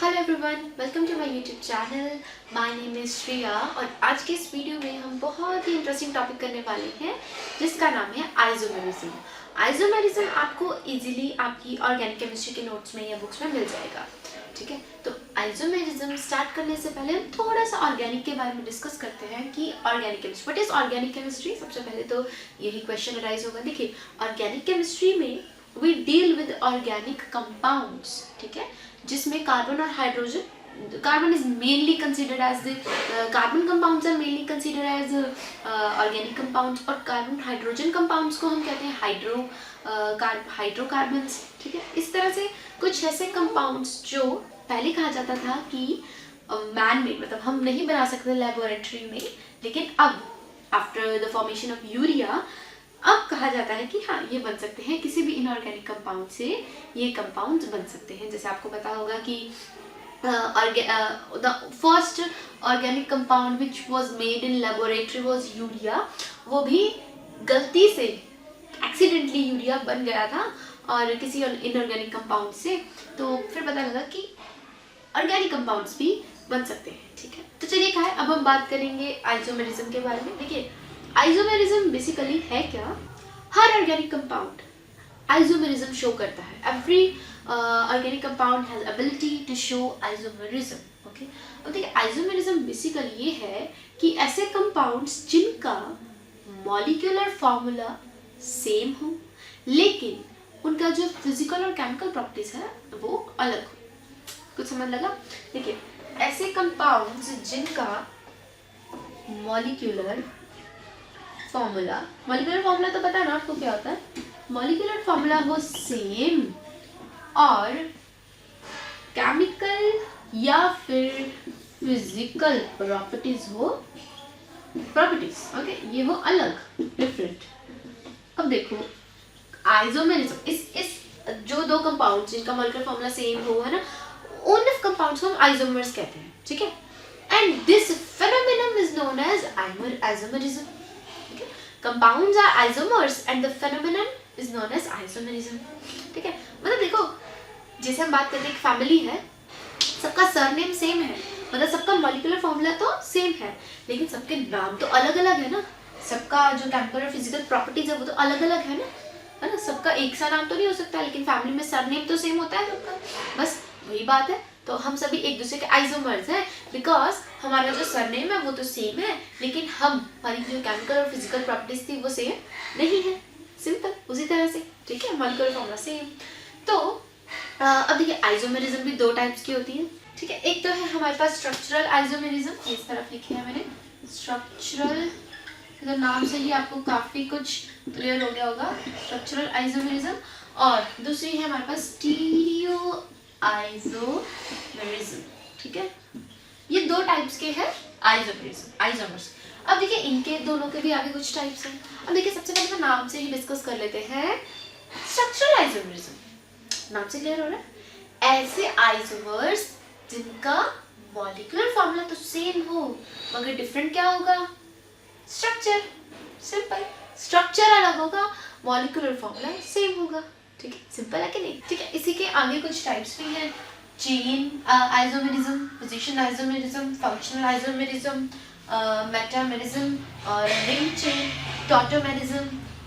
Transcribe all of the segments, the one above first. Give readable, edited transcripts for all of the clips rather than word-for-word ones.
Hello everyone, welcome to my YouTube channel. My name is Shreya और आज के इस वीडियो में हम बहुत ही इंटरेस्टिंग टॉपिक करने वाले हैं जिसका नाम है आइसोमेरिज्म। आइसोमेरिज्म आपको इजीली आपकी ऑर्गेनिक केमिस्ट्री के नोट्स में या बुक्स में मिल जाएगा। ठीक है, तो आइसोमेरिज्म स्टार्ट करने से पहले हम थोड़ा सा ऑर्गेनिक के बारे में डिस्कस करते हैं कि organic chemistry, what is organic chemistry. सबसे पहले तो यही क्वेश्चन अराइज होगा। देखिए, ऑर्गेनिक केमिस्ट्री में we deal with organic compounds, ठीक है, जिसमें कार्बन और hydrogen, carbon is mainly considered as the carbon compounds are mainly considered as organic compounds, और कार्बन हाइड्रोजन कंपाउंड्स को हम कहते हैं हाइड्रोकार्बन्स। ठीक है, इस तरह से कुछ ऐसे कंपाउंड्स जो पहले कहा जाता था कि मैन मेड, मतलब हम नहीं बना सकते लेबोरेटरी में, लेकिन अब after the formation of urea अब कहा जाता है कि हाँ, ये बन सकते हैं किसी भी इनऑर्गेनिक कंपाउंड से, ये कंपाउंड्स बन सकते हैं। जैसे आपको पता होगा कि the first organic compound which was made in laboratory was urea. वो भी गलती से एक्सीडेंटली यूरिया बन गया था और किसी इनऑर्गेनिक कंपाउंड से, तो फिर पता लगा कि ऑर्गेनिक कंपाउंड्स भी बन सकते हैं। ठीक है, तो चलिए क्या है, अब हम बात करेंगे आइसोमेरिज्म के बारे में। देखिए, आइसोमेरिज्म बेसिकली है क्या? हर ऑर्गेनिक कंपाउंड आइसोमेरिज्म शो करता है। Every organic compound has ability to show isomerism. Okay, अब देखिए, आइसोमेरिज्म बेसिकली ये है कि ऐसे कंपाउंड्स जिनका मॉलिक्यूलर फॉर्मूला सेम हो लेकिन उनका जो फिजिकल और केमिकल प्रॉपर्टीज है वो अलग हो। कुछ समझ लगा? देखिए, ऐसे कंपाउंड्स जिनका मॉलिक्यूलर फॉर्मूला तो पता है ना आपको क्या होता है? मॉलिक्यूलर फॉर्मूला हो सेम और केमिकल या फिर फिजिकल प्रॉपर्टीज ओके, ये हो अलग, डिफरेंट। अब देखो, आइसोमेरिज्म इस जो दो कंपाउंड्स जिनका मॉलिक्यूलर फॉर्मूला सेम हो, है ना, उन कंपाउंड्स को हम आइसोमर्स कहते हैं। ठीक है, and this phenomenon is known as isomerism. Compounds are isomers and the phenomenon is known as isomerism. ठीक है, मतलब देखो, जैसे हम बात करते हैं, एक फैमिली है, सबका सरनेम सेम है, मतलब सबका मॉलिक्यूलर फॉर्मूला तो सेम है, लेकिन सबके नाम तो अलग अलग है ना। सबका जो केमिकल और फिजिकल प्रॉपर्टीज है वो तो अलग अलग है ना। सबका एक सा नाम तो नहीं हो सकता, लेकिन फैमिली में सरनेम तो सेम होता है सबका। बस वही बात है, तो हम सभी एक दूसरे के आइसोमर्स हैं बिकॉज हमारा जो सरनेम है वो तो सेम है, लेकिन हमारी जो केमिकल और फिजिकल प्रॉपर्टीज थी वो सेम नहीं है। सिंपल, उसी तरह से। ठीक है, मॉलिक्यूलर फॉर्मूला सेम। तो अब देखिए, आइसोमेरिज्म भी दो टाइप्स की होती है। ठीक है, एक तो है हमारे पास स्ट्रक्चरल आइसोमेरिज्म, इस तरफ लिखे है मैंने स्ट्रक्चरल, तो नाम से ही आपको काफी कुछ क्लियर हो गया होगा, स्ट्रक्चरल आइसोमेरिज्म। और दूसरी है हमारे पास स्टीरियो आइसोमेरिज्म। ठीक है, ये दो टाइप्स के हैं आइसोमर्स। अब देखिए, इनके दोनों के भी आगे कुछ टाइप्स हैं। अब देखिए, सबसे पहले तो नाम से ही डिस्कस कर लेते हैं स्ट्रक्चरल आइसोमेरिज्म। नाम से क्लियर हो रहा है? ऐसे आइसोमर्स जिनका मॉलिक्यूलर फॉर्मूला तो सेम हो मगर डिफरेंट क्या होगा? स्ट्रक्चर। सिंपल, स्ट्रक्चर अलग होगा, मॉलिक्यूलर फॉर्मूला सेम होगा। ठीक है, सिंपल है कि नहीं? ठीक है, इसी के आगे कुछ टाइप्स भी हैं। Chain isomerism, position isomerism, functional isomerism, metamerism और रिंग चेन, टॉटोमेरिज्म।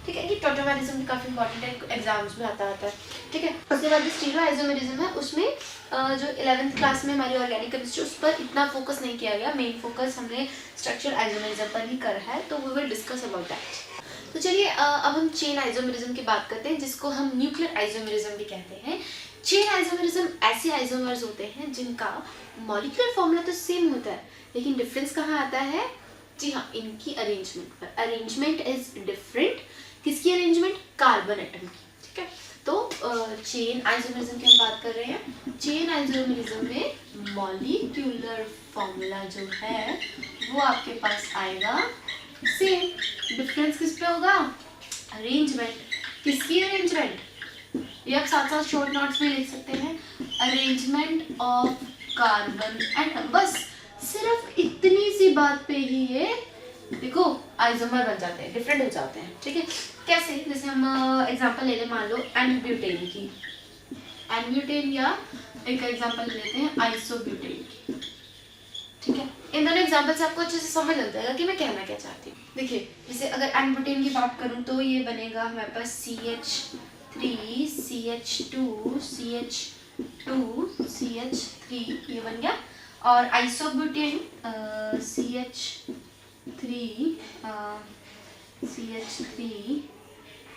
ठीक है, ये टॉटोमेरिज्म भी काफी इंपॉर्टेंट है, एग्जाम्स में आता है। ठीक है, उसके बाद स्टीरियो आइसोमेरिज्म है, उसमें जो 11th क्लास में हमारी ऑर्गेनिक केमिस्ट्री, उस पर इतना फोकस नहीं किया गया, मेन फोकस हमने स्ट्रक्चरल आइसोमेरिज्म पर ही करा है, तो we will discuss about that. तो चलिए, अब हम चेन आइसोमेरिज्म की बात करते हैं, जिसको हम न्यूक्लियर आइसोमेरिज्म भी कहते हैं। चेन आइसोमेरिज्म ऐसे आइसोमर्स होते हैं जिनका मॉलिक्यूलर फॉर्मूला तो सेम होता है, लेकिन डिफरेंस कहाँ आता है? जी हाँ, इनकी अरेंजमेंट पर। Arrangement is different. किसकी अरेंजमेंट? कार्बन एटम की। ठीक है, तो चेन आइसोमेरिज्म की हम बात कर रहे हैं। चेन आइसोमेरिज्म में मॉलिक्यूलर फॉर्मूला जो है वो आपके पास आएगा सेम। डिफरेंस किस पे होगा? अरेंजमेंट। किसकी अरेंजमेंट? ये आप साथ साथ शॉर्ट नोट्स में लिख सकते हैं, अरेंजमेंट ऑफ कार्बन एटम। बस सिर्फ इतनी सी बात पे ही ये देखो आइसोमर बन जाते हैं, डिफरेंट हो जाते हैं। ठीक है, कैसे? जैसे हम एग्जांपल ले लें, मान लो एन-ब्यूटेन की, एन-ब्यूटेन या एक एग्जांपल लेते हैं आइसोब्यूटेन की, ठीक है। इन दोनों एग्जांपल से आपको अच्छे से समझ लग जाएगा कि मैं कहना क्या चाहती हूँ। देखिए जैसे अगर एन-ब्यूटेन की बात करूँ तो ये बनेगा हमारे पास CH3 CH2 CH2 CH3 ये बन गया। और आइसोब्यूटेन CH3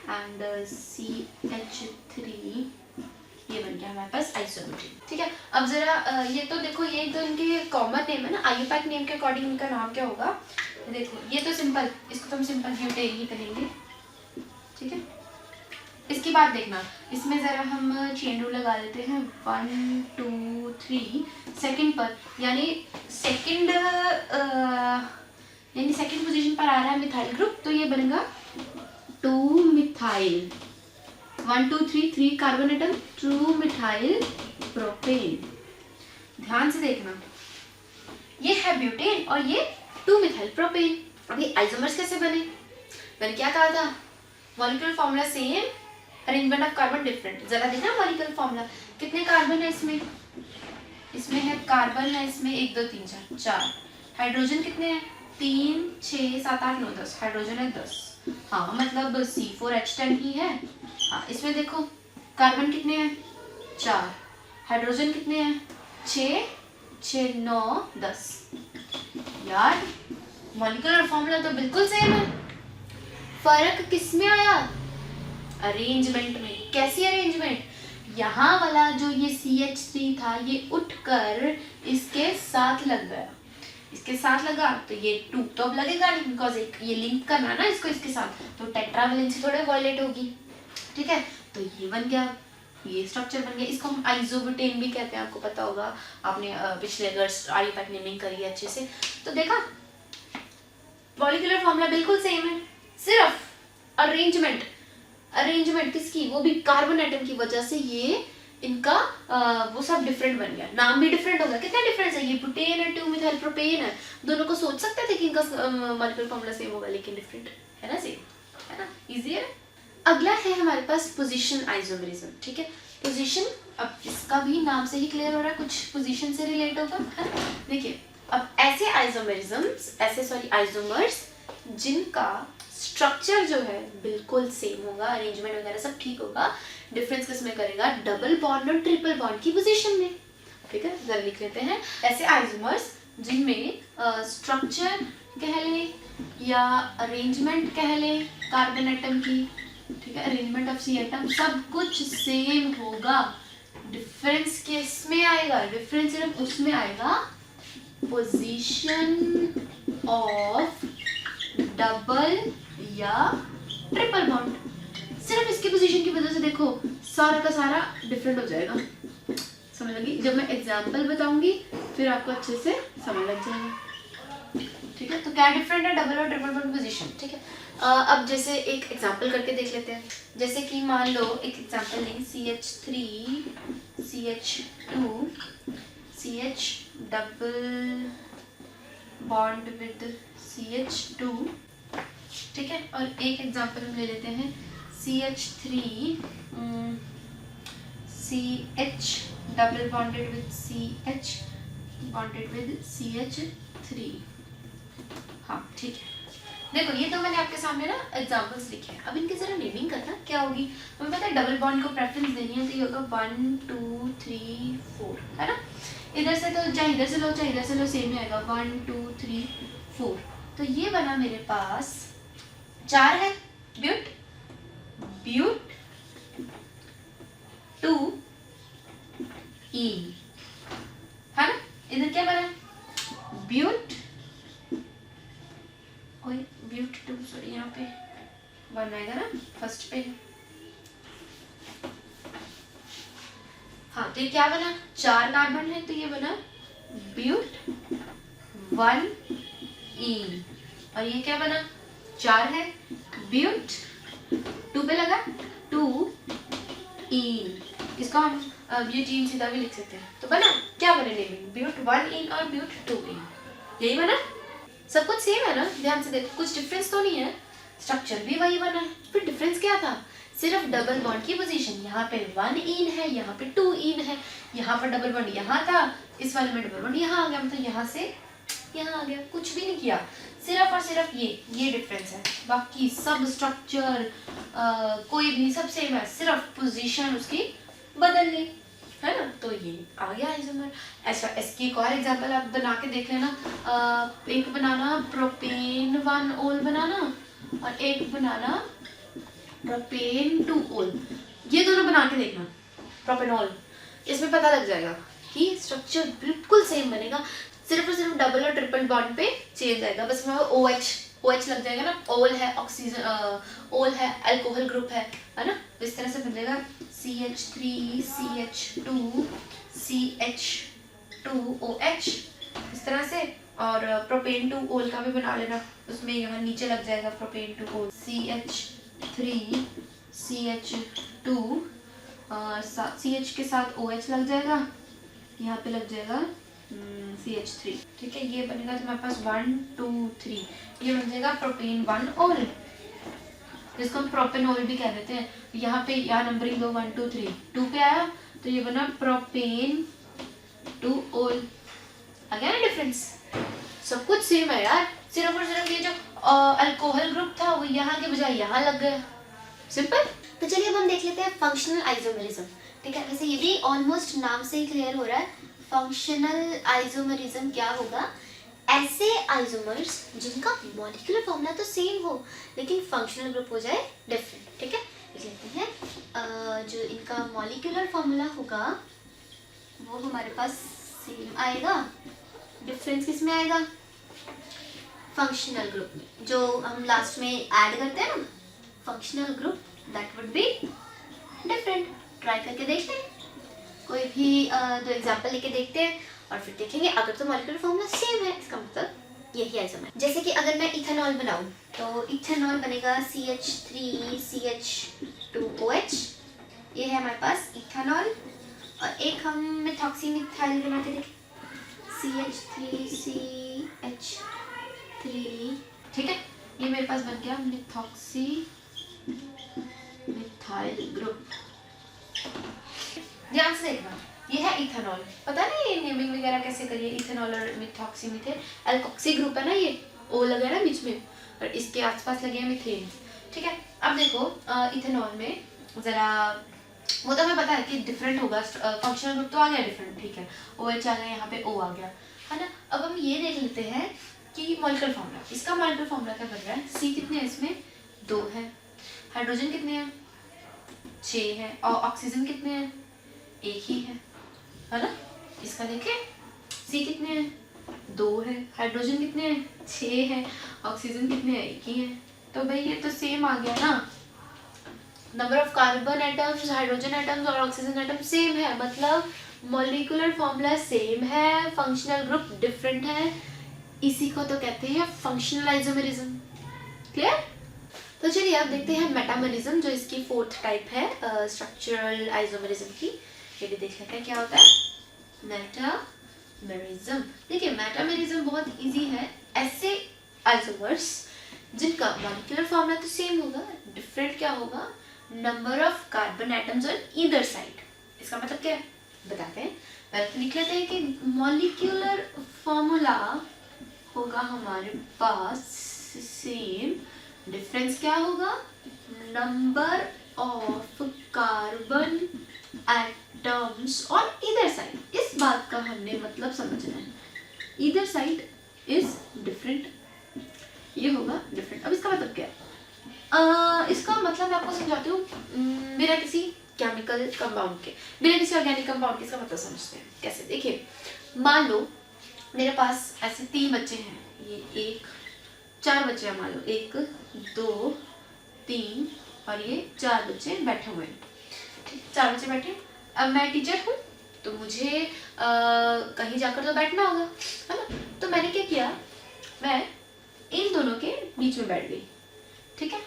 एंड CH3 ये बन गया हमारे पास आइसोब्यूटेन, ठीक है। अब जरा ये तो देखो, ये तो इनके कॉमन नेम है ना, आईयूपैक नेम के अकॉर्डिंग इनका नाम क्या होगा। देखो ये तो सिंपल, इसको तो हम सिंपल ब्यूटेन ही करेंगे, ठीक है। इसकी बात देखना, इसमें जरा हम चेन रूल लगा लेते हैं 1 2 3 सेकंड पर, यानी सेकंड पोजीशन पर आ रहा है मिथाइल ग्रुप, तो ये बनेगा 2 methyl 1 2 3 3 carbon atom 2 methyl propane. ध्यान से देखना, ये है ब्यूटेन और ये 2 मिथाइल प्रोपेन। अभी आइसोमर्स कैसे बने, मैंने क्या कहा था, molecular formula same, arrangement of carbon different. जरा देखना मॉलिक्यूलर फॉर्मूला, कितने कार्बन है इसमें, इसमें है कार्बन है इसमें 1 2 3 4 4। हाइड्रोजन कितने हैं 3 6 7 8 9 10, हाइड्रोजन है 10, हाँ मतलब C4H10 ही है। हाँ इसमें देखो कार्बन कितने हैं 4, हाइड्रोजन कितने हैं 6 6 9 10। यार मॉलिक्यूलर फॉर्मूला तो बिल्कुल सेम है, फर्क किस में आया, अरेंजमेंट में। कैसी अरेंजमेंट, यहाँ वाला जो ये CH3 था ये उठकर इसके साथ लग गया, इसके साथ लगा तो ये 2 तो अब लगेगा नहीं, बिकॉज ये लिंक करना है ना इसको इसके साथ, तो टेट्रावैलेंसी थोड़े वायलेट होगी, ठीक है। तो ये बन गया, ये स्ट्रक्चर बन गया। इसको हम आइसोब्यूटेन भी कहते हैं, आपको पता होगा, आपने पिछले अगर आईयूपैक नेमिंग करी है अच्छे से तो देखा। मॉलिक्यूलर फॉर्मूला बिल्कुल सेम है, सिर्फ अरेंजमेंट किसकी, वो भी कार्बन एटम की वजह से ये इनका वो सब डिफरेंट बन गया, नाम भी डिफरेंट होगा। कितना डिफरेंस है, ये ब्यूटेन है 2 मिथाइल प्रोपेन है, दोनों को सोच सकते थे कि इनका मॉलिक्यूलर फॉर्मूला सेम होगा, लेकिन डिफरेंट है ना, सेम है ना, इजी है। अगला है हमारे पास पोजीशन आइसोमेरिज्म, ठीक है। पोजीशन, अब इसका भी नाम से ही क्लियर हो रहा है, कुछ पोजीशन से रिलेट होगा, है ना। देखिए अब ऐसे आइसोमर्स जिनका स्ट्रक्चर जो है बिल्कुल सेम होगा, अरेंजमेंट वगैरह सब ठीक होगा, डिफरेंस किसमें करेगा, डबल बॉन्ड और ट्रिपल बॉन्ड की पोजीशन में, ठीक है। जरा लिख लेते हैं, ऐसे आइसोमर्स जिनमें स्ट्रक्चर कह ले या अरेंजमेंट कह ले कार्बन एटम की, ठीक है, अरेंजमेंट ऑफ सी एटम सब कुछ सेम होगा, डिफरेंस किस में आएगा, डिफरेंस सिर्फ उसमें आएगा पोजीशन ऑफ डबल या ट्रिपल बॉन्ड। सिर्फ इसकी पोजीशन की वजह से देखो सारा का सारा डिफरेंट हो जाएगा, समझ लगी। जब मैं एग्जांपल बताऊंगी फिर आपको अच्छे से समझ लग जाएगा, ठीक है। तो क्या डिफरेंट है डबल और ट्रिपल बॉन्ड पोजीशन, ठीक है। अब जैसे एक एग्जांपल करके देख लेते हैं, जैसे कि मान लो एक एग्जांपल लें CH3 CH2 CH double bond with CH2, ठीक है। और एक एग्जांपल हम ले लेते हैं CH3 CH double bonded with CH bonded with CH3, हाँ ठीक है। देखो ये तो मैंने आपके सामने ना एग्जांपल्स लिखे हैं, अब इनकी जरा नेमिंग करना क्या होगी। हमें पता है डबल बॉन्ड को प्रेफरेंस देनी है, तो ये होगा 1 2 3 4, है ना। इधर से तो चाहे इधर से लो चाहे इधर से लो सेम ही आएगा 1 2 3 4। तो ये बना मेरे पास 4 है ब्यूट 2 ईन, है ना। इधर क्या बना ब्यूट 2, सॉरी यहाँ पे 1 आएगा ना फर्स्ट पे, हाँ। तो ये क्या बना 4 कार्बन है, तो ये बना ब्यूट 1 ईन, और ये क्या बना 4 है ब्यूट 2 पे लगा 2 ईन, इसको हम ब्यूटीन सीधा भी लिख सकते हैं। तो बना क्या बने नेमिंग ब्यूट 1 ईन और ब्यूट 2 ईन, यही बना। सब कुछ सेम है ना, ध्यान से देखो कुछ डिफरेंस तो नहीं है, स्ट्रक्चर भी वही बना है। फिर डिफरेंस क्या था, सिर्फ डबल बॉन्ड की पोजीशन, यहाँ पे 1 ईन है यहाँ पे 2 ईन है, यहाँ पर डबल बॉन्ड यहाँ था, इस वाले में डबल बॉन्ड यहाँ आ गया, मतलब यहाँ से यहाँ आ गया, कुछ भी नहीं किया, सिर्फ और सिर्फ ये डिफरेंस है, बाकी सब स्ट्रक्चर कोई भी सब सेम है, सिर्फ पोजीशन उसकी बदल गई, है ना। तो ये आ गया आइसोमर। ऐसा इसकी एक और एग्जांपल आप बना के देख लेना, एक बनाना प्रोपेन 1 ओल बनाना और एक बनाना प्रोपेन 2 ओल, ये दोनों बना के देखना प्रोपेनॉल, इसमें पता लग जाएगा कि स्ट्रक्चर बिल्कुल सेम बनेगा, सिर्फ और सिर्फ डबल और ट्रिपल बॉन्ड पे चेंज आएगा, बस में OH लग जाएगा ना, ओल है ऑक्सीजन, ओल है अल्कोहल ग्रुप है ना, इस तरह से बन जाएगा CH3 CH2 CH2OH इस तरह से। और प्रोपेन 2 ओल का भी बना लेना, उसमें यहाँ नीचे लग जाएगा प्रोपेन 2 ओल CH3 CH2 और CH के साथ OH लग जाएगा, यहाँ पे लग जाएगा CH3, ठीक है। ये बनेगा तुम्हारे पास 1 2 3, ये बन जाएगा प्रोपेन 1 ओल, जिसको हम प्रोपेनॉल भी कह देते हैं। यहाँ पे यहाँ नंबरिंग दो 1 2 3, 2 पे आया तो ये बना प्रोपेन 2 ओल, आ गया ना डिफरेंस, सब कुछ सेम है यार, सिर्फ और सिर्फ ये जो अल्कोहल ग्रुप था वो यहाँ के बजाय यहाँ लग गया, सिंपल। तो चलिए अब हम देख लेते हैं फंक्शनल आइसोमेरिज्म, ठीक है। वैसे ये भी ऑलमोस्ट नाम से ही क्लियर हो रहा है, फंक्शनल आइसोमेरिज्म क्या होगा, ऐसे आइसोमर्स जिनका मॉलिक्यूलर फॉर्मूला तो सेम हो लेकिन फंक्शनल ग्रुप हो जाए डिफरेंट, ठीक है। देख लेते हैं, जो इनका मॉलिक्यूलर फॉर्मूला होगा वो हमारे पास सेम आएगा, डिफरेंस किस में आएगा, फंक्शनल ग्रुप में, जो हम लास्ट में ऐड करते हैं ना functional group, that would be different. Try करके देखते हैं, कोई भी दो एग्जांपल लेके देखते हैं और फिर देखेंगे अगर तो मॉलिक्यूलर फॉर्मूला सेम है इसका मतलब यही आइसोमर। जैसे कि अगर मैं इथेनॉल बनाऊं तो इथेनॉल बनेगा CH3 CH2OH, ये है हमारे पास इथेनॉल, और एक हम मिथॉक्सीमिथाइल बनाते थे CH3 CH3, ठीक है। ये मेरे पास बन गया मिथॉक्सी मिथाइल ग्रुप, ध्यान से देखना, ये है इथेनॉल, पता नहीं ये नेमिंग वगैरह कैसे करिए, इथेनॉल और मिथॉक्सी मिथेन, एल्कोक्सी ग्रुप है ना, ये O लगा है ना बीच में और इसके आसपास लगे हैं मिथेन, ठीक है। अब देखो इथेनॉल में जरा वो तो हमें पता है कि डिफरेंट होगा, फंक्शनल ग्रुप तो आ गया डिफरेंट, ठीक है, OH आ गया, यहाँ पे O आ गया, है ना। अब हम ये देख लेते हैं कि मॉलिक्यूलर फॉर्मूला, इसका मॉलिक्यूलर फॉर्मूला क्या बन रहा है, C कितने हैं इसमें 2 है, हाइड्रोजन कितने हैं 6 है, और ऑक्सीजन कितने हैं 1 ही है ना। इसका देखें C कितने हैं 2 है, हाइड्रोजन कितने हैं 6 है, ऑक्सीजन कितने हैं 1 ही है, तो भाई ये तो सेम आ गया ना, number of carbon atoms, hydrogen atoms और ऑक्सीजन एटम सेम है, मतलब मॉलिक्यूलर फॉर्मूला सेम है, फंक्शनल ग्रुप डिफरेंट है, इसी को तो कहते हैं फंक्शनल आइसोमेरिज्म, क्लियर। तो चलिए अब देखते हैं मेटामेरिज्म, जो इसकी 4th टाइप है स्ट्रक्चरल आइसोमेरिज्म की, ये भी देख लेते हैं क्या होता है मेटामेरिज्म। देखिए मेटामेरिज्म बहुत इजी है, ऐसे आइसोमर्स जिनका मॉलिक्यूलर फॉर्मूला तो सेम होगा, डिफरेंट क्या होगा, number of carbon atoms on either side. इसका मतलब क्या है बताते हैं, पहले तो लिख लेते हैं कि मॉलिक्यूलर फॉर्मूला होगा हमारे पास सेम, डिफरेंस क्या होगा, number of carbon atoms on either side. इस बात का हमने मतलब समझना है, ईदर साइड इज डिफरेंट, ये होगा डिफरेंट। अब इसका मतलब क्या है, इसका मतलब मैं आपको समझाती हूँ बिना किसी केमिकल कंपाउंड के, बिना किसी ऑर्गेनिक कंपाउंड के इसका मतलब समझते हैं कैसे। देखिए मान लो मेरे पास ऐसे 3 बच्चे हैं, ये 4 बच्चे हैं, मान लो 1 2 3 और ये 4 बच्चे बैठे हुए हैं, ठीक, 4 बच्चे बैठे। अब मैं टीचर हूँ तो मुझे कहीं जाकर तो बैठना होगा, है ना। तो मैंने क्या किया, मैं इन दोनों के बीच में बैठ गई, ठीक है,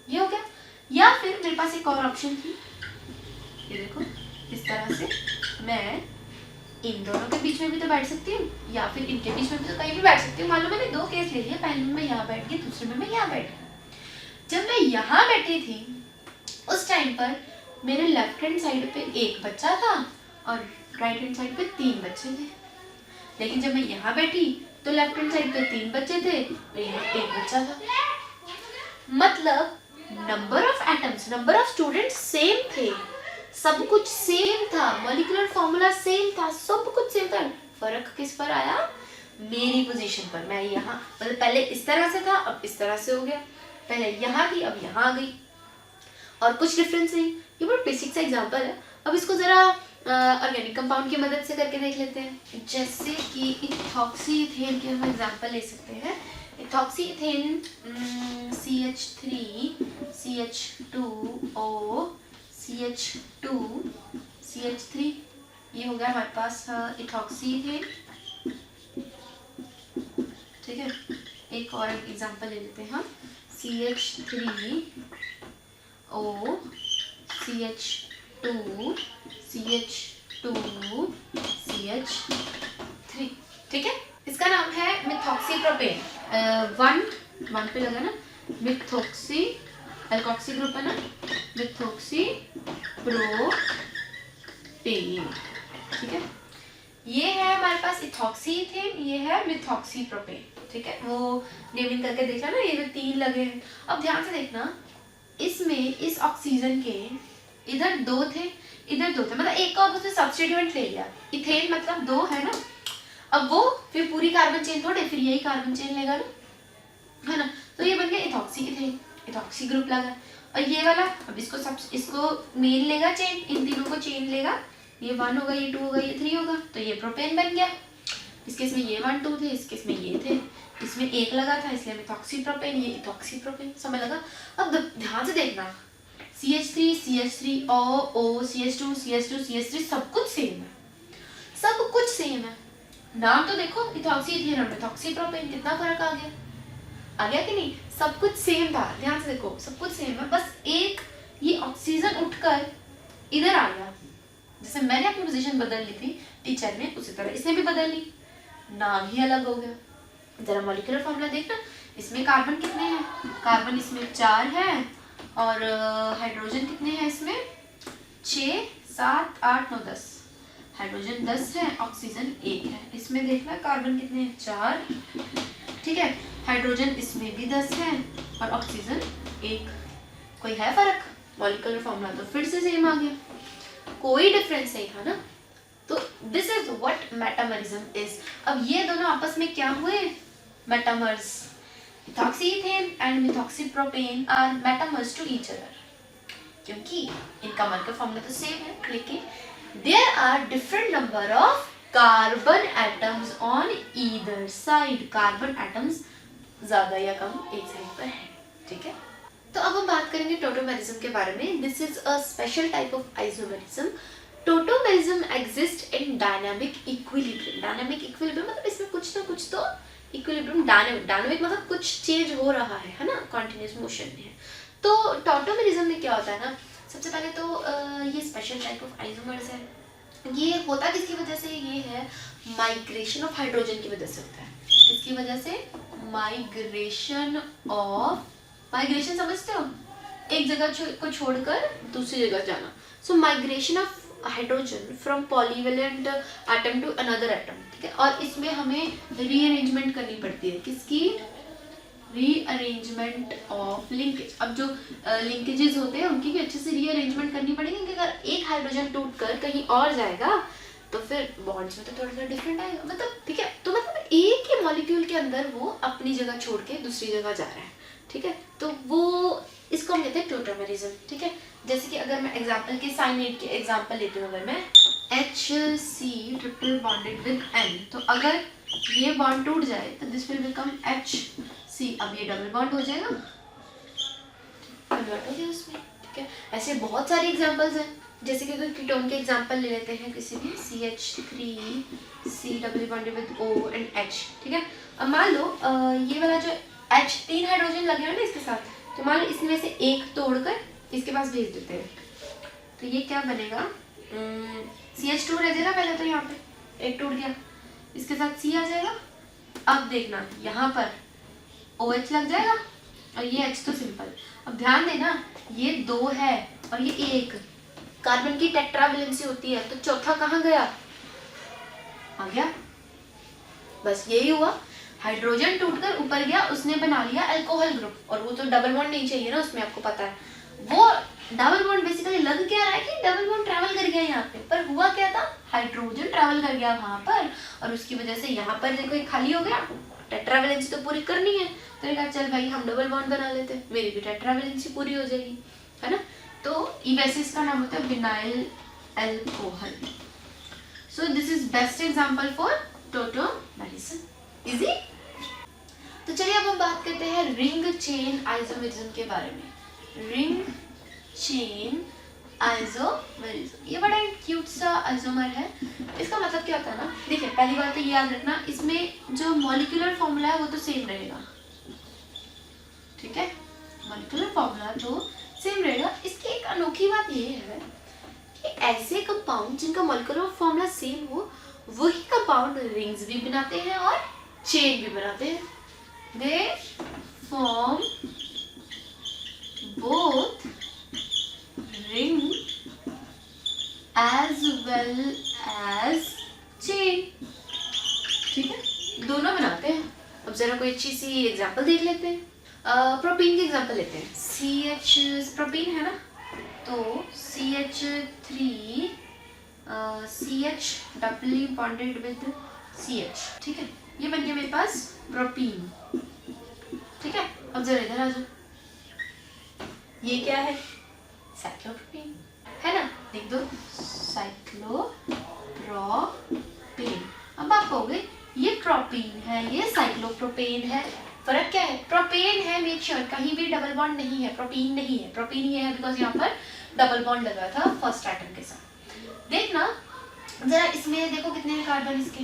ये हो गया। या फिर मेरे पास एक और ऑप्शन थी, ये देखो इस तरह से मैं इन दोनों के बीच में भी तो बैठ सकती हूँ, या फिर इनके बीच में भी तो कहीं भी बैठ सकती हूँ। मान लो मैंने 2 केस ले लिए, पहले में मैं यहाँ बैठ गई, दूसरे में मैं यहाँ बैठ गई। जब मैं यहाँ बैठी थी उस टाइम पर मेरे लेफ्ट हैंड साइड पे एक बच्चा था और राइट हैंड साइड पे 3 बच्चे थे, लेकिन जब मैं यहाँ बैठी तो लेफ्ट हैंड साइड पे 3 बच्चे थे और यहाँ 1 बच्चा था। मतलब number of atoms, number of students same थे, सब कुछ सेम था, मॉलिक्यूलर फॉर्मूला सेम था, सब कुछ सेम था। फर्क किस पर आया? मेरी पोजीशन पर। मैं यहाँ, मतलब पहले इस तरह से था, अब इस तरह से हो गया, पहले यहाँ थी अब यहाँ आ गई, और कुछ डिफरेंस नहीं। ये बहुत बेसिक सा एग्जांपल है। अब इसको जरा ऑर्गेनिक कंपाउंड की मदद से करके देख लेते हैं। जैसे कि इथॉक्सी इथेन के हम एग्जांपल ले सकते हैं। Ethoxy ethane CH3 CH2O CH2 CH3, ये हो गया हमारे पास इथॉक्सी इथेन। ठीक है, एक और एग्जांपल ले लेते हैं हम, CH3O CH2 CH2 CH3। ठीक है, इसका नाम है मिथॉक्सीप्रोपेन। 1 पे लगा ना, मिथॉक्सी, एल्कोक्सी ग्रुप है ना, मिथॉक्सीप्रोपेन। ठीक है, ये है हमारे पास इथॉक्सीथेन, ये है मिथॉक्सीप्रोपेन। ठीक है, वो नेमिंग करके देखना ना, ये जो 3 लगे हैं। अब ध्यान से देखना, इसमें इस ऑक्सीजन के इधर 2 थे, इधर 2 थे, मतलब एक का उसने सब्स्टिट्यूएंट ले लिया। इथेन मतलब 2 है ना, अब वो फिर पूरी कार्बन चेन थोड़े, फिर यही कार्बन चेन लेगा ना, है ना, तो ये बन गया इथॉक्सी इथेन, इथॉक्सी ग्रुप लगा। और ये वाला अब इसको मेन लेगा चेन, इन तीनों को चेन लेगा, ये 1 होगा, ये 2 होगा, ये 3 होगा, तो ये प्रोपेन बन गया। इस केस में ये 1 2 थे, इस केस में ये थे, इसमें 1 लगा था इसलिए मिथॉक्सीप्रोपेन, ये इथॉक्सीप्रोपेन। समझ लगा? अब ध्यान से देखना, CH3 CH3O CH2 CH2 CH3 सब कुछ सेम है, सब कुछ सेम है। नाम तो देखो, इथॉक्सी इथेन और मिथॉक्सीप्रोपेन, कितना फर्क आ गया? आ गया कि नहीं? सब कुछ सेम था, ध्यान से देखो, सब कुछ सेम है, बस एक ये ऑक्सीजन उठकर इधर आ गया। जैसे मैंने अपनी पोजीशन बदल ली थी टीचर ने, उसी तरह इसने भी बदल ली, नाम ही अलग हो गया। जरा मॉलिक्यूलर फॉर्मूला देखना, इसमें कार्बन कितने हैं? कार्बन इसमें 4 है, और हाइड्रोजन कितने हैं इसमें? 6 7 8 9 10, हाइड्रोजन 10 है, ऑक्सीजन 1 है। इसमें देखना कार्बन कितने हैं? 4। ठीक है, हाइड्रोजन इसमें भी 10 है और ऑक्सीजन 1। कोई है फर्क? मॉलिक्यूलर फॉर्मूला तो फिर से सेम आ गया, कोई डिफरेंस नहीं था ना। तो this is what metamerism is. अब ये दोनों आपस में क्या हुए? Metamers. Ethoxyethane and methoxypropane are metamers to each other, क्योंकि इनका मॉलिक्यूलर फॉर्मूला तो सेम है, लेकिन there are different number of carbon atoms on either side. Carbon atoms ज्यादा या कम एक साइड पर है। ठीक है, तो अब हम बात करेंगे टोटोमेरिज्म के बारे में। This is a special type of isomerism. Tautomerism exist in dynamic equilibrium. Dynamic equilibrium मतलब इसमें कुछ ना कुछ तो इक्विलिब्रियम, डायनामिक मतलब कुछ चेंज हो रहा है ना, कॉन्टिन्यूस मोशन में है। तो टोटोमेरिज्म में क्या होता है ना, सबसे पहले तो ये स्पेशल टाइप ऑफ आइसोमर्स है। ये होता किसकी वजह से? ये है माइग्रेशन ऑफ हाइड्रोजन की वजह से होता है। किसकी वजह से? माइग्रेशन ऑफ, माइग्रेशन समझते हो? एक जगह को छोड़कर दूसरी जगह जाना। So migration of hydrogen from polyvalent atom to another atom. ठीक है, और इसमें हमें रीअरेंजमेंट करनी पड़ती है। किसकी? Rearrangement of linkage. अब जो लिंकेजेस होते हैं उनकी भी अच्छे से रीअरेंजमेंट करनी पड़ेगी, क्योंकि अगर एक हाइड्रोजन टूटकर कहीं और जाएगा तो फिर बॉन्ड्स में तो थोड़ा सा डिफरेंट आएगा। मतलब ठीक है, तो मतलब एक ही मॉलिक्यूल के अंदर वो अपनी जगह छोड़ के दूसरी जगह जा रहा है। ठीक है, तो वो इसको हम कहते हैं टोटोमेरिज्म। ठीक है, जैसे कि अगर मैं एग्जांपल के साइनेट के एग्जांपल लेती हूँ, अगर मैं HC triple bonded with N, तो अगर ये बॉन्ड टूट जाए तो दिस विल बिकम HC। अब ये डबल बॉन्ड हो जाएगा, कन्वर्ट हो गया उसमें। ठीक है, ऐसे बहुत सारे एग्जांपल्स हैं। जैसे कि अगर कीटोन के एग्जांपल ले लेते हैं, किसी भी CH3C double bonded with O and H। ठीक है, अब मान लो ये वाला जो H 3 हाइड्रोजन लगे हुए ना इसके साथ, तो मान लो इसमें से एक तोड़कर इसके पास भेज देते हैं, तो ये क्या बनेगा? CH2 रह जाएगा पहले, तो यहाँ पे एक टूट गया, इसके साथ C आ जाएगा। अब देखना यहाँ पर OH लग जाएगा और ये H तो सिंपल। अब ध्यान देना, ये 2 है और ये 1, कार्बन की टेट्रावैलेंसी होती है, तो चौथा कहाँ गया? आ गया, बस यही हुआ। हाइड्रोजन टूटकर ऊपर गया, उसने बना लिया अल्कोहल ग्रुप, और वो तो डबल बॉन्ड नहीं चाहिए ना उसमें, आपको पता है। वो डबल बॉन्ड बेसिकली लग क्या रहा है कि डबल बॉन्ड ट्रैवल कर गया यहाँ पे, पर हुआ क्या था, हाइड्रोजन ट्रैवल कर गया वहां पर, और उसकी वजह से यहाँ पर देखो एक खाली हो गया। टेट्रावैलेंसी तो पूरी करनी है, तो कहा चल भाई हम डबल बॉन्ड बना लेते हैं, मेरी भी टेट्रावैलेंसी पूरी हो जाएगी, है ना। तो वैसे इसका नाम होता है vinyl alcohol. So this is best example for tautomerism. Easy. तो चलिए अब हम बात करते हैं रिंग चेन आइसोमेरिज्म के बारे में। रिंग चेन आइसोमेरिज्म, ये बड़ा क्यूट सा आइसोमर है। इसका मतलब क्या होता है ना, देखिए पहली बात तो ये याद रखना, इसमें जो मॉलिक्यूलर फॉर्मूला है वो तो सेम रहेगा, ठीक है, मॉलिक्यूलर फॉर्मूला तो सेम रहेगा। इसकी एक अनोखी बात ये है कि ऐसे कंपाउंड जिनका मॉलिक्यूलर फॉर्मूला सेम हो, वही कंपाउंड रिंग्स भी बनाते हैं और चेन भी बनाते हैं। They form both ring as well as chain, ठीक है, दोनों बनाते हैं। अब जरा कोई अच्छी सी एग्जांपल देख लेते हैं। प्रोपीन की एग्जांपल लेते हैं। CH प्रोपीन है ना, तो CH3 CH doubly bonded with CH, ठीक है, ये बन गया मेरे पास प्रोपीन, ठीक है। अब जरा इधर आ जाओ, ये क्या है, साइक्लोप्रोपीन है ना, लिख दो साइक्लोप्रोपीन। अब आप कहोगे ये प्रोपीन है, ये साइक्लोप्रोपेन है, फर्क क्या है, प्रोपेन है, मेक श्योर कहीं भी डबल बॉन्ड नहीं है, प्रोपीन नहीं है। प्रोपीन ये है बिकॉज यहाँ पर डबल बॉन्ड लगा था फर्स्ट एटम के साथ। देखना जरा इसमें देखो कितने कार्बन इसके,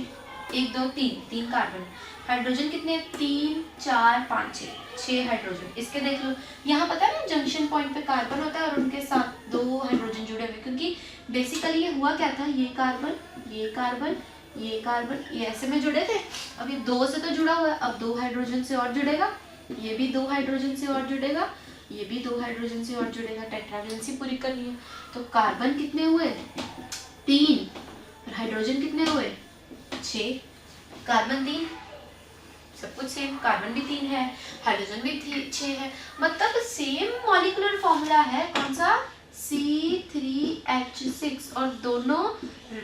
1 2 3 कार्बन, हाइड्रोजन कितने, 3 4 5 6 हाइड्रोजन। इसके देख लो, यहाँ पता है ना जंक्शन पॉइंट पे कार्बन होता है और उनके साथ 2 हाइड्रोजन जुड़े हुए, क्योंकि बेसिकली ये हुआ क्या था, ये कार्बन ये कार्बन ये कार्बन ये ऐसे में जुड़े थे। अब ये 2 से तो जुड़ा हुआ है, अब 2 हाइड्रोजन से और जुड़ेगा, ये भी 2 हाइड्रोजन से और जुड़ेगा, ये भी 2 हाइड्रोजन से और जुड़ेगा, टेट्रावैलेंसी पूरी करनी है। तो कार्बन कितने हुए, 3, और हाइड्रोजन कितने हुए, 6, कार्बन 3, सब कुछ सेम, कार्बन भी 3 है, हाइड्रोजन भी 6 है, मतलब सेम मॉलिक्यूलर फॉर्मूला है, कौन सा, C3H6, और दोनों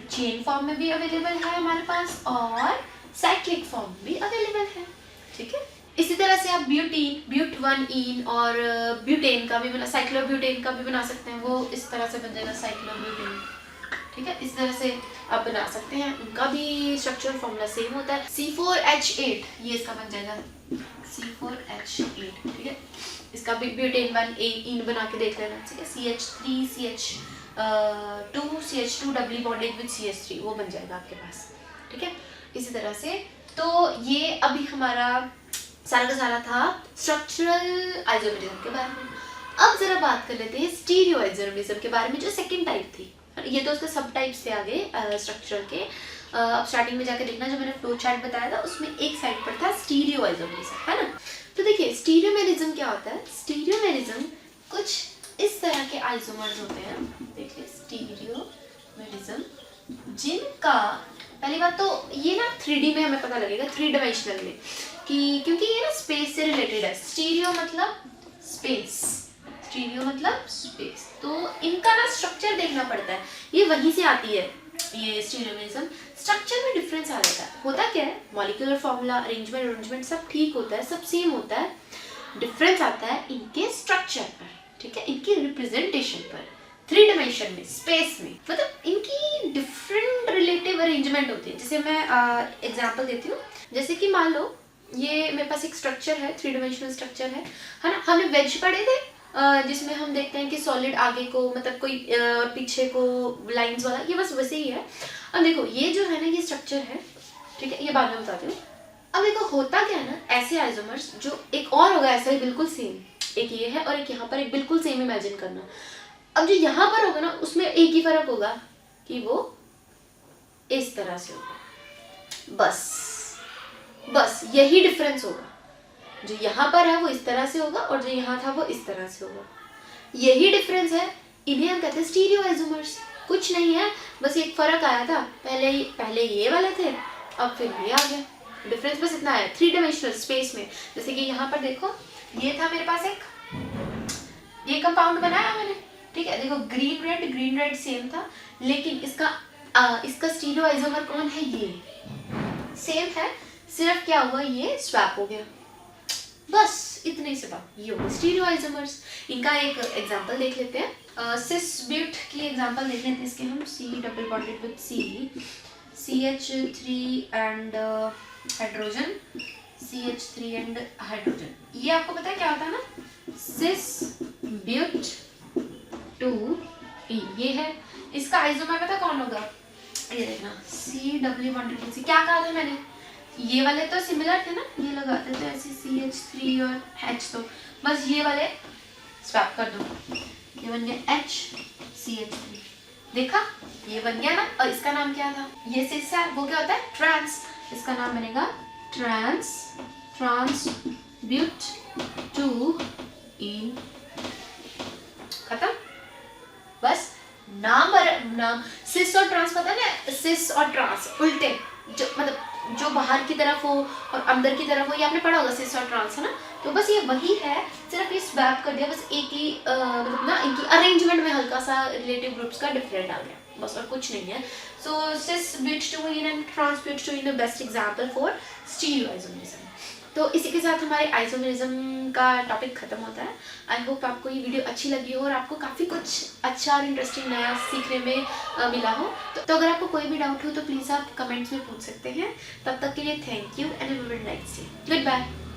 चेन फॉर्म में भी अवेलेबल है हमारे पास और साइक्लिक फॉर्म भी अवेलेबल है, ठीक है। इसी तरह से आप ब्यूटीन, ब्यूट1ईन और ब्यूटेन का भी बना, साइक्लोब्यूटेन का भी बना सकते हैं, वो इस तरह से बन जाएगा साइक्लोब्यूटेन, ठीक है, इस तरह से आप बना सकते हैं, उनका भी स्ट्रक्चरल फॉर्मूला सेम होता है। C4H8 ये इसका बन जाएगा C4H8, ठीक है, इसका भी ब्यूटेन1ईन बना के देख लेना, ठीक है। CH3 CH2 CH2 doubly bonded with CH3 वो बन जाएगा आपके पास, ठीक है। इसी तरह से तो ये अभी हमारा सारा का सारा था स्ट्रक्चरल आइसोमेरिज्म के बारे में। अब जरा बात कर लेते हैं स्टीरियो आइसोमेरिज्म के बारे में, जो सेकंड टाइप थी। ये तो उसके सब टाइप्स थे आगे स्ट्रक्चरल के। अब स्टार्टिंग में जाकर देखना, जो मैंने फ्लो चार्ट बताया था उसमें एक साइड पर था स्टीरियो आइसोमेरिज्म, है ना। तो देखिए स्टीरियोमेरिज्म क्या होता है, स्टीरियोमेरिज्म कुछ इस तरह के आइसोमर्स होते हैं, देखिए स्टीरियोमेरिज्म, जिनका पहली बात तो ये ना 3D में हमें पता लगेगा, 3 डायमेंशनल में, कि क्योंकि ये ना स्पेस से रिलेटेड है। स्टीरियो मतलब स्पेस, स्टीरियो मतलब स्पेस, तो इनका ना स्ट्रक्चर देखना पड़ता है, ये वहीं से आती है ये स्टीरियोमेरिज्म। स्ट्रक्चर में डिफरेंस आ जाता है, होता क्या है, मॉलिक्यूलर फॉर्मूला अरेंजमेंट सब ठीक होता है, सब सेम होता है, डिफरेंस आता है इनके स्ट्रक्चर पर, ठीक है, इनकी रिप्रेजेंटेशन पर, 3 डायमेंशन में, स्पेस में, मतलब इनकी डिफरेंट रिलेटिव अरेंजमेंट होती है। जैसे मैं एग्जांपल देती हूँ, जैसे कि मान लो ये मेरे पास एक स्ट्रक्चर है, 3 डायमेंशनल स्ट्रक्चर है ना। हमने वेज पढ़े थे जिसमें हम देखते हैं कि सॉलिड आगे को मतलब कोई पीछे को लाइंस वाला, ये बस वैसे ही है। अब देखो ये जो है ना ये स्ट्रक्चर है, ठीक है, ये बाद में बताती हूँ। अब देखो होता क्या है ना, ऐसे आइसोमर्स जो एक और होगा ऐसा ही बिल्कुल सेम, एक ये है और एक यहाँ पर एक बिल्कुल सेम इमेजिन करना। अब जो यहाँ पर होगा ना उसमें एक ही फर्क होगा कि वो इस तरह से होगा, बस यही डिफरेंस होगा। जो यहाँ पर है वो इस तरह से होगा और जो यहाँ था वो इस तरह से होगा, यही डिफरेंस है। इन्हें हम कहते हैं स्टीरियो आइसोमर्स। कुछ नहीं है, बस एक फर्क आया था, पहले ये वाले थे, अब फिर ये आ गया। डिफरेंस बस इतना है 3 डायमेंशनल स्पेस में। जैसे कि यहाँ पर देखो, ये था मेरे पास ये कंपाउंड बनाया मैंने, ठीक है। देखो ग्रीन रेड सेम था, लेकिन इसका स्टीरियो आइसोमर कौन है, ये सेम है, सिर्फ क्या हुआ, ये स्वैप हो गया, बस इतने से बात, ये हो स्टीरियो आइसोमर्स। इनका एक एग्जांपल देख लेते हैं, सिस ब्यूट की एग्जांपल देख लेते हैं इसके हम। C double bonded with CH3 and hydrogen, CH3 and hydrogen. ये आपको पता है क्या होता है ना, सिस ब्यूट 2E ये है। इसका आइसोमर पता कौन होगा, ये देखना, C double bonded with C। क्या कहा था मैंने, ये वाले तो सिमिलर थे ना, ये लगाते थे ऐसे CH3 और H, तो बस ये वाले स्वैप कर दो, ये बन गया HCH3, देखा ये बन गया ना। और इसका नाम क्या था, ये सिस है, वो क्या होता है, ट्रांस, इसका नाम बनेगा ट्रांस ब्यूट 2ene, खत्म। बस नाम सिस और ट्रांस पता है ना, सिस और ट्रांस उल्टे, जो मतलब जो बाहर की तरफ हो और अंदर की तरफ हो, ये आपने पढ़ा होगा सिस और ट्रांस, है ना। तो बस ये वही है, सिर्फ ये स्वैप कर दिया, बस एक ही मतलब ना इनकी अरेंजमेंट में हल्का सा रिलेटिव ग्रुप्स का डिफरेंट आ गया, बस और कुछ नहीं है। So cis but 2ene and trans but 2ene best example for stereo isomerism. तो इसी के साथ हमारे आइसोमरिज्म का टॉपिक खत्म होता है। आई होप आपको ये वीडियो अच्छी लगी हो और आपको काफ़ी कुछ अच्छा और इंटरेस्टिंग नया सीखने में मिला हो। तो अगर आपको कोई भी डाउट हो तो प्लीज़ आप कमेंट्स में पूछ सकते हैं। तब तक के लिए thank you and have a good night, good bye.